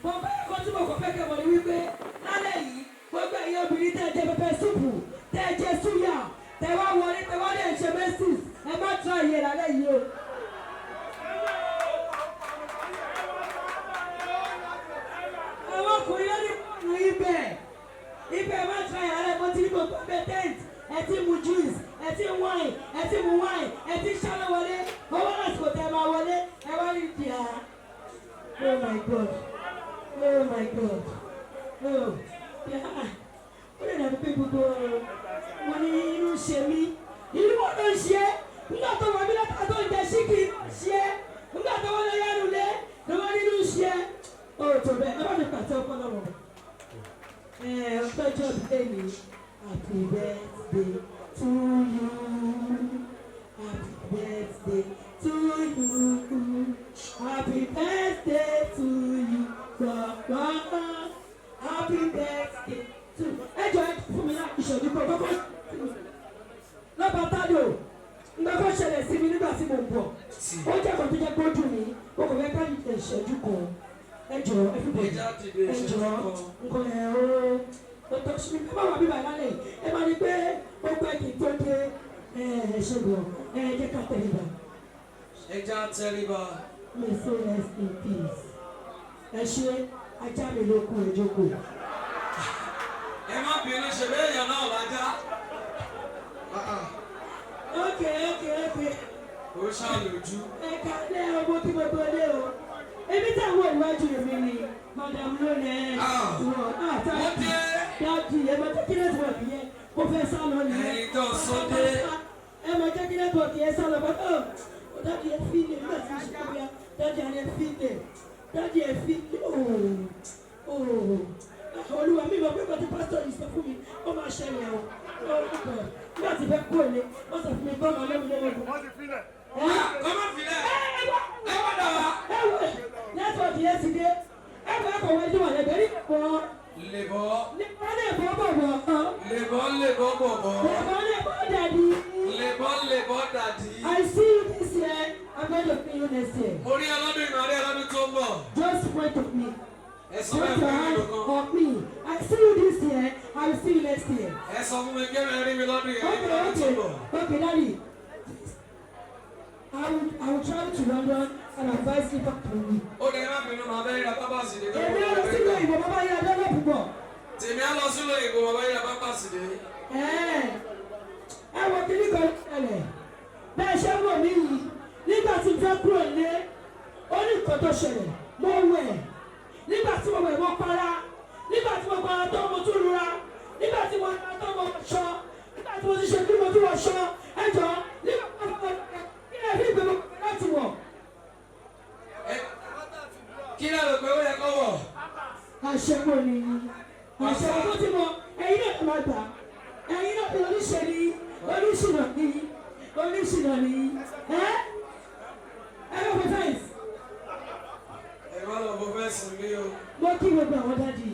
Bàbá ẹ̀kọ́ tí mo kọ̀ fẹ́ kẹ́mọ̀ ni wípé lálẹ́ yìí gbogbo ẹ̀yin obìnrin tẹ́ jẹ pẹpẹ súpù tẹ́ jẹ súyà tẹ́ wá wọlé tẹ́ wá lè ṣe mẹ́sìs ẹ má tún àyè lálẹ́ yìí o. Àwọn ọkùnrin lórí fóònù ibẹ̀ má tún àyè lálẹ́ mo ti ní gbogbo ẹgbẹ́ tent ẹ ti mu juice ẹ ti wine ẹ ti mu wine ẹ ti ṣálẹ̀ wọlé owó lásìkò tẹ́ máa wọlé ẹ wá ní ìdíyà. Oh my God. Oh my God. Oh. Yeah. What did the people go? Money inú ṣe mí. Inú wọn ló ń ṣe. Nígbà tó wà mí lọ́tà tó ń jẹ ṣíkì ṣe. Nígbà tó wọ́n lọ yánu lé. Ló wọ́n nínú ṣe. Oh, tó bẹ́ẹ̀ ẹ bá mi pàṣẹ ọpọlọ wọn. Ọpẹ́jọ́ bíi mi. Happy birthday to you. Happy birthday to you. Happy birthday to you. Happy birthday to you. Ẹjọ́ ẹ fún mi láti ìṣẹ́jú kan kọ́kọ́. Lọ́ba Tádò, nígbà tó ṣẹlẹ̀ sí mi nígbà tí mo ń bọ̀. Ó jẹ́ kan tó jẹ́ pé ó dùn mí. O kò fẹ́ ká ní ìṣẹ́jú kan. Ẹjọ́ ẹ fi bọ̀dọ̀. Ẹjọ́ nǹkan ẹ̀ ó tọ́ sí mi. Ẹ má wà bíbá lálẹ́ yìí. Ẹ máa ní pé ó pẹ́ kí n tó dé ṣẹ́gun. Ẹ jẹ́ ká tẹríba. Ẹ já tẹríba. May so rest in peace. Ẹ ṣe ajá mi ló kú ìjókòó. Ẹ má bínú ṣe bẹ́ẹ̀ yàn náà lájá. Okay. Ó ṣàlòjú. Ẹ ká lé ọmọ kí gbogbo lé o. Ebi tí àwọn ìwájú mi ni Madam Lónìí. Wọ́n dé. Dájú ẹ máa jẹ́ kí nẹ́tíwọ̀kì yẹn kó fẹ́ sá lọ nìyẹn. Ẹyin tó sọ́dé. Ẹ máa jẹ́ kí nẹ́tíwọ̀kì yẹn sá lọ bọ́tọ̀. Dájú ẹ fi lè nígbà tí mo ṣe kọ́ bí i. Dájú ẹ fi lè. Dájú ẹ fi lè. Olúwa mi mọ̀ pé bàtí pásítọ̀ yìí sọ fún mi, ó máa ṣẹlẹ̀ o. Nígbà tí fẹ́ kú òní, wọ́n sọ fún mi bọ́ọ̀mù ọlọ́mọdé. Wọ́n ti filẹ̀. Kọ́mọ filẹ̀. Ẹ padà wá. Ẹ wọ nẹ́tíwọ̀kì yẹn ti dé. Ẹ bá ẹ̀kọ́ wọ́n ẹjọ́ wà lẹ́bẹ̀ẹ́ ní ìbọn. Lèbọ́. Lèbọ́ lè bọ́ bọ̀bọ̀. Lèbọ́ bọ̀bọ̀. Lèbọ́ dàdí. Lèbọ́ dàdí. I see you this year. I'm going to see you next year. Mo rí ọlọ́dún ìmọ̀ rí ọlọ́dún tó ń bọ̀. Just wait of me. Ẹ sọ bẹ́ẹ̀ fún mi lọ́kàn. Of me. I see you this year. I will see you next year. Ẹ sọ fún mi kẹ́rin rí mi lọ́dún yẹn rí mi lọ́dún tó ń bọ̀. Okay, Daddy. I will travel to London and advise you back to me. Ó dẹ̀ má bínú màá bẹ́ẹ̀ ra pápá sí i. Èmi á lọ sílé ìbò bàbá yẹn abẹ́rẹ́ púpọ̀. Tèmi á lọ sílé ìbò bàbá yẹn ra pápá sí i. Ẹ wo kíní kan ṣẹlẹ̀. Bẹ́ẹ̀ ṣe wò mí yìí. Nígbà tí n fẹ́ kúrò nílé, ó ní nǹkan tó ṣẹlẹ̀. Mo wẹ̀. Nígbà tí mo wẹ̀ mo para. Nígbà tí mo para tó mo tún rura. Nígbà tí mo rura tó mo ṣọ. Nígbà tí mo ti ṣe kí mo tún wọ ṣọ. Ẹ jọ nígbà tí mo kọ́ kí ẹ fi ìgbẹ́ mo kọ́ láti wọ̀. Kí ló rò pé ó yẹ kó wọ̀? Àṣẹwò ni àṣẹwò tó ti mọ ẹ̀yin náà máa gbà ẹ̀yin náà fi oníṣẹ́ ni oníṣìnà ni ẹ lọ fún fẹ́ǹsì. Ẹ má lọ bọ́ fẹ́ sùn mí o. Mo kí gbogbo àwọn dájì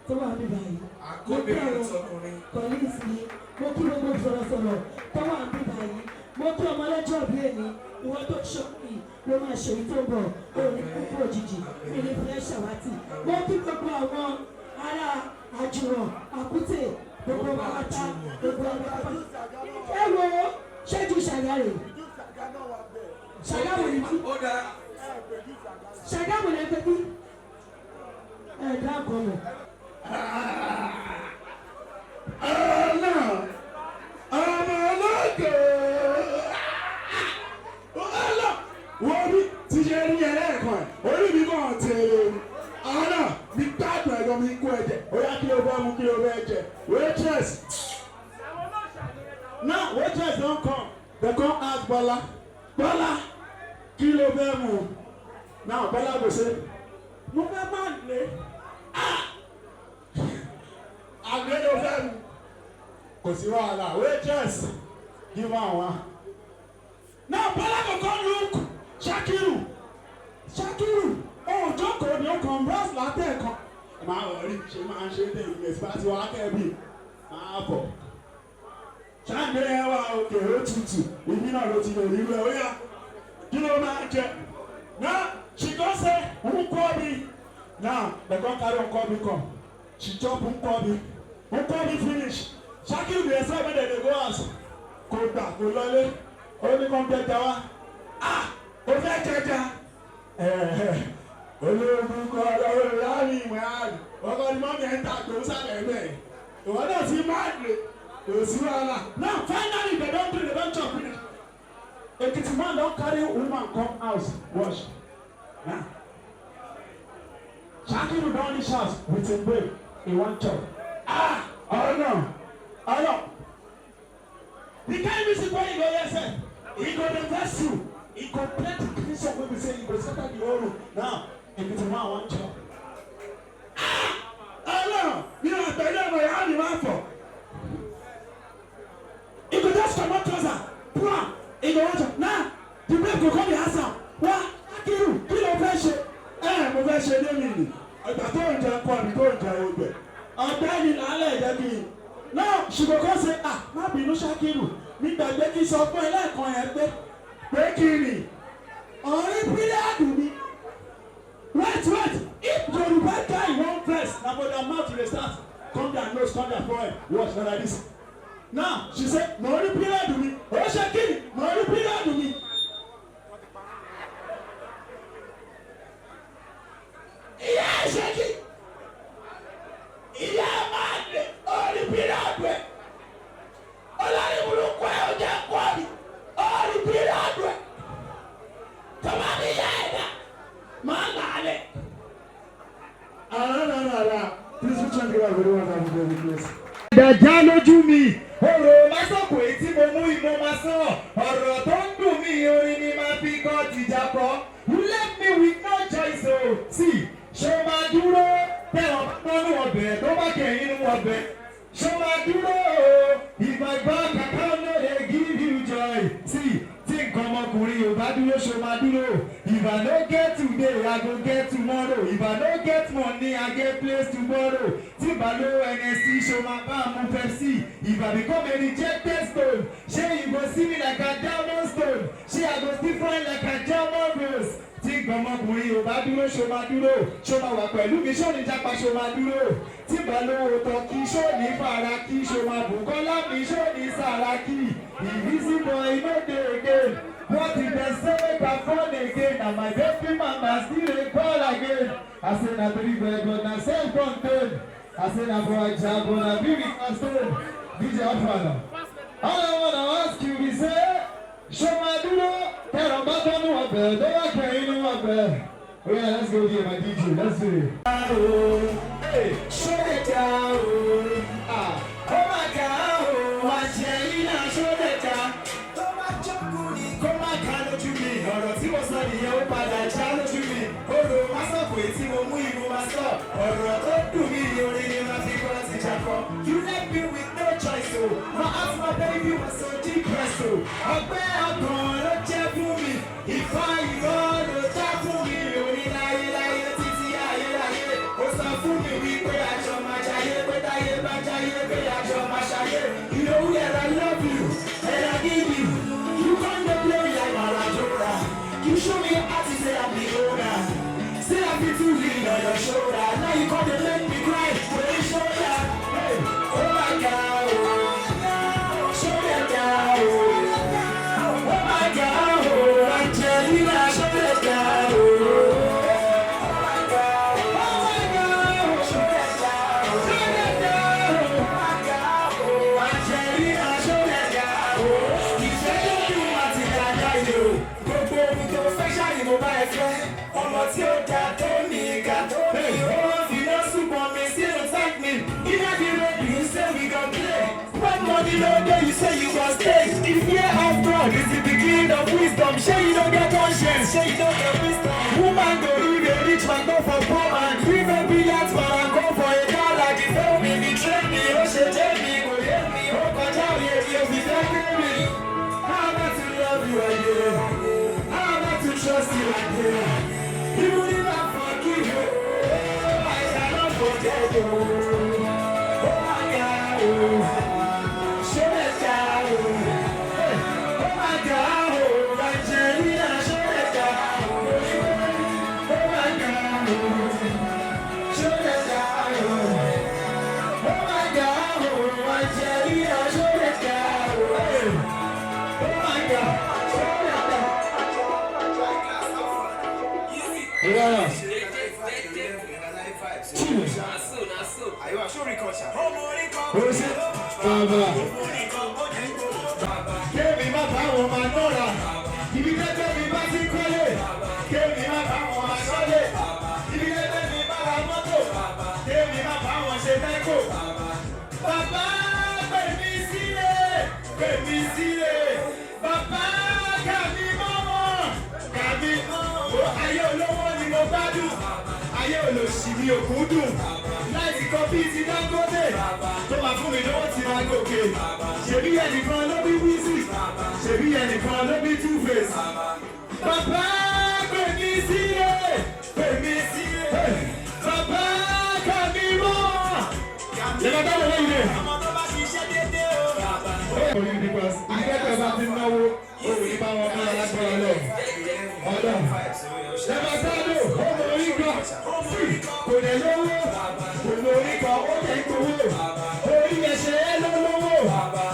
tó wà níbà yìí. Àkóbìnrin tọkùnrin. Kọ̀líìsì ni mo kí gbogbo sọ̀rọ̀sọ̀rọ̀ tó wà níbà yìí. Mo kí ọmọ ọlọ́jọ́ bí èmi ìwọ́n tó ṣọ́ọ̀kì ló máa ṣe èyí tó ń bọ̀ òní kúkú òjijì ilé fẹ́ ṣàwátì. Mo kí gbogbo àwọn ará àjùwọ̀n àkútè gbogbo pátá gbogbo ọgbà. Ẹ wo ṣẹ́jú ṣàgárè. Ṣàgámù ni bí. Ṣàgámù ni ẹgbẹ́ bí. Ẹ dáàbò mọ̀. Ọmọ ológo. Wọ́n bí ti ṣe ní ẹlẹ́ẹ̀kan ẹ̀, orí mi kàn tẹ̀lé o. Àwọn náà mi gbádùn ẹ̀dọ̀ mi kó ẹ̀jẹ̀, ó yá kí ló fẹ́ mu kí ló fẹ́ jẹ. Waitress. Now waitress don come, they come ask Bọ́lá. Bọ́lá kí ló fẹ́ mu? Now Bọ́lá go say, mo fẹ́ máa lé. Àgbẹ̀ ló fẹ́ mu. Kò sí wàhálà, waitress give am one. Now Bọ́lá go come look. Ṣakiru jókòó ni ó kàn bros látẹ̀ẹ̀kan máa wọ̀rí ṣe máa ń ṣe dé ìgbésí bá ti wá kẹ́bí máa bọ̀ ṣáàgbé ẹ wá òkè ó tutù ìbí náà ló ti lè rí rẹ ó yá kí ló máa jẹ náà ṣìkọ́ ṣe ń kọ́ mi Now, they come carry Nkobi come. She chop Nkobi. Nkobi finish. Shakiru dey say when they go house. Kódà kò lọlé. Ó ní kàn jẹjà wá. Ah! Ó fẹ́ jẹjà. Olóògùn kọ́ lọ́wọ́ láàrin ìwé àrùn. Ọkọ ni mọ́mí ẹ̀ ń ta tó sálẹ̀ ẹ̀mẹ́. Ìwọ náà ti máa dè. Kò sí wàhálà. Now finally they don do the don chop finish. Ekiti man don carry woman come house wash. Now. Shakiru don reach house with him babe. He wan chop. Ah! Oh no! Oh no! The kind music wey you go hear say, he go dey vex you. He go play the clean song wey be say he go scatter the whole room. Now, Ekiti man wan chop. Ah! Oh no! Mi ò tẹ̀lé ọmọ ìyá mi máa fọ̀. He go just comot trouser. Pull am. He go wan chop. Now, the babe go come dey ask am. Wá Shakiru kí ló fẹ́ ṣe? Mo fẹ́ ṣe lémi nì. Ọ̀gbà tó ń jẹ kọ́ mi tó ń jẹ ogbè. Ọ̀gbẹ́ni làálẹ̀ jẹ́ kí n. Now she go come say má bínú Shakiru mi gbàgbé kí n sọ fún ẹ lẹ́ẹ̀kan yẹn pé kí ni ọ̀rẹ́ píríàdù mi. Wait if Yoruba guy wan vex na for their mouth you dey start come their nose come their forehead watch na like this. Now she say mo rí píríàdù mi ó ṣe kí ni mo rí píríàdù mi. Ìyá ẹ̀ ṣe kí ìyá ẹ̀ máa lè orí píríàdù ẹ̀ ọlọ́rin burúkú ẹ̀ ó jẹ́ kọ́ọ̀lì orí píríàdù ẹ̀ tọ́ba ní ìyá ẹ̀ dá máa ń lálẹ́. Please which one give us very well and very close. Dàjà lójú mi ọ̀rọ̀ lásìkò èyí tí mo mú ìmọ̀ máa sọ ọ̀rọ̀ tó ń dùn mí orin ni máa fi kọ́ tìjà kọ́. You left me with no choice o. See ṣé o máa dúró tẹ̀wọ̀n pọ́nú ọbẹ̀ tó bá kẹ̀yìn nínú ọbẹ̀. Ṣé o máa dúró o? Ìgbàgbọ́ kàkà no dey give you joy. See tí nǹkan ọmọkùnrin ò bá dúró ṣé o máa dúró. If I no get today, I go get tomorrow. If I no get money, I get place to borrow. Tí ìbálò NSC ṣé o máa bá àmú Pepsi. If I become a rejected stone, ṣé you go see me like a diamond stone? Ṣé I go still fine like a German rose? Tí ọmọkùnrin ò bá dúró ṣó máa dúró ṣó máa wà pẹ̀lú mi ṣó ní jápa ṣó máa dúró tí ìbálòwò tán kí ṣó ní fara kí ṣó máa bù kọ́lá mi ṣó ní sàrà kí invisible iná dé again what if dem say make I fall again na my baby mama still dey call again I say na three bedroom na self-contained I say na for Ajago na beauty and stone DJ Afana. All I wanna ask you be say ṣó máa dúró tẹ̀rọ bá tọ́nu ọbẹ̀ tó bá kẹ̀yìn nínú ọbẹ̀. Oh yeah, let's go here my DJ, let's do it. Ṣó lè jà o, ó máa ga o, àjẹyìnà ṣó lè jà. Tó bá jókòó ni kó má ká lójú mi, ọ̀rọ̀ tí mo sọ nìyẹn ó padà já lójú mi. Orò má sọ̀kò tí mo mú ìlú máa sọ, ọ̀rọ̀ tó dùn mí orin ni máa fi kọ́ ti jà kọ́. You left me with no choice o, my heart my baby was so depressed o. Ọgbẹ́ ọkàn ló jẹ́ fún mi, ìfà ìrọ̀ ló já fún mi. Orí láyé títí ayérayé, ó sọ fún mi wípé àjọ máa jayé, pé táyé bá jayé, pé àjọ máa ṣayé. You know that I love you, and I give you. You come to play like Maradona. You show me how to say I'm the owner. Say I feel too lean on your shoulder. Now you come to make me cry for your shoulder. Hey, oh my God, oh, show them down, oh my God, oh, Angelina, show them down, oh my God, show them down, show them down, oh my God, oh, Angelina, show them down, oh, ìfẹ́ tó dùn àti dáadáa yìí o, gbogbo ohun tó fẹ́ ṣáàyè mo bá ẹ fẹ́, ọmọ tí ó dáa tó ní ìka tó ní ó fi lọ súnmọ́ mi sí no thank me, iná bí lóbi you say we go play, when money no dey you say you go stay, the fear of God is the beginning of wisdom, shey you no get conscience, shey you no get wisdom, woman go leave a rich man go for poor man, women be that man and go for a car like the film me, betray me, ó ṣe jẹ́ mi, kò yé mi, ó kọjá mi, èmi ò fi fẹ́ gbé mi, how about to love you again, how about to trust you again. Even if I forgive you, I cannot forget you. Oh my God, oh, show that down, oh my God, oh, Angelina, show that down, oh my God, oh, Kémi má bá wọn máa nọ́ra, ibi tẹ́tẹ́ mi bá ti kọ́lé. Kémi má bá wọn máa sọ́lé, ibi tẹ́tẹ́ mi bá ra mọ́tò. Kémi má bá wọn ṣe mẹ́kò. Bàbá gbèmí sílẹ̀, gbèmí sílẹ̀. Bàbá kàmí mọ́mọ́, kàmí mọ́mọ́. Ayé olówó ni mo gbádùn, ayé olòṣì mi ò kún dùn. Láìsí kọ́bí ti Dangote, tó máa fún mi lówó tí máa gòkè. Ṣèbí ẹnìkan ló bí Wizzy, ṣèbí ẹnìkan ló bí Two-Face. Bàbá gbèmí sílẹ̀, gbèmí sílẹ̀. Bàbá kàmí mọ́mọ́. Yẹ́n bá wọlé ilé. Orí nípa ìgbẹ́kẹ̀ bá ti náwó, òun ní bá wọn mú alágbára lọ. Ọ̀dọ́. Ṣẹ̀bà sáré, ọmọ orí kan, kò lè lówó, kò lórí kan, ó lè gbowó. Orí ẹ̀ ṣe é lọ́wọ́,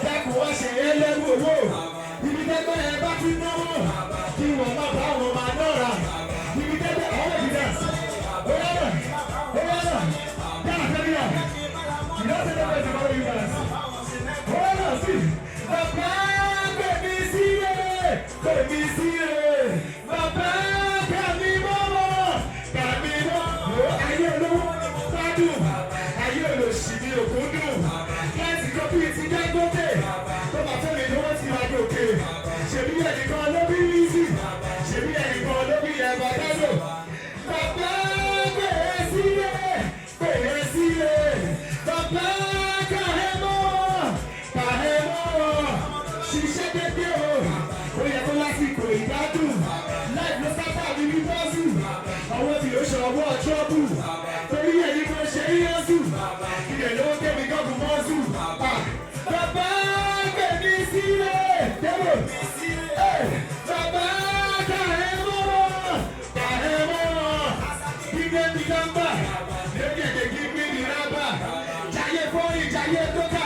dákun wá ṣe é lẹ́rú owó. Ibi tẹ́gbẹ́ ẹ bá ti náwó, kí wọ́n má bá wọn máa nọ́ra. Ibi tẹ́gbẹ́ ọ̀rẹ́ mi dà, ó yára, dáa tẹ́lẹ̀ yà. Ìdásẹ́ tẹ́gbẹ́ ti kọ́ yìí dà. Ó yára sí, bàbá gbèmí sílẹ̀, gbèmí sílẹ̀, bàbá kàmí mọ́mọ́, kàmí mọ́mọ́. Ayé olówó gbádùn, ayé olòṣì mi ò kún dùn. Láti kọ́pì ti Dangote, tó bá fẹ́ mi lówó ti máa gòkè. Ṣèbí ẹnìkan ló bí Wizzy, ṣèbí ẹnìkan ló bí Ẹ̀bàdàdò. Bàbá gbèmí sílẹ̀, gbèmí sílẹ̀, bàbá kàhé mọ́mọ́, kàhé mọ́mọ́. Ṣiṣẹ́ dédé o, ó yẹ kó lásìkò ìgbádùn. Láì ló sábà mi ní bọ́ọ̀sù, ọwọ́ tí ó ṣe ọwọ́ trọ́bù. Torí ẹ̀yìn kan ṣe é yọ́sù, ilẹ̀ ló ń débi gọ́gùn mọ́sù. Bàbá gbèmí sílẹ̀, débò. Bàbá kàhé mọ́mọ́, kàhé mọ́mọ́. Kíkẹ́ mi dáńbà, lẹ́gẹ̀dẹ̀ kí mi ní rábà. Jayé fọ́ọ̀rì, jayé tókà,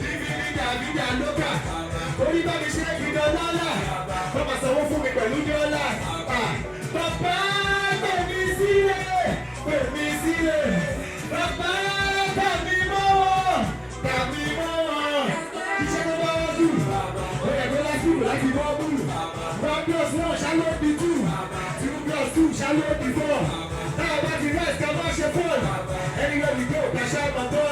níbi ní dàbídà lókà. Orí bá mi ṣe ìdán lọ́la, wọ́n máa sanwó fún mi pẹ̀lú dọ́là. Bàbá gbèmí sílẹ̀, gbèmí sílẹ̀. Bàbá kàmí mọ́wọ́, kàmí mọ́wọ́. Iṣẹ́ tó bá wọ́n dùn, ó yẹ kó lásìkò láti bọ́ bùrù. 1+1 ṣáló di 2, 2+2 ṣáló di 4. Táwọn bá ti rẹ̀ ṣe máa ṣe 4. Anywhere we go, kàṣà máa bọ́.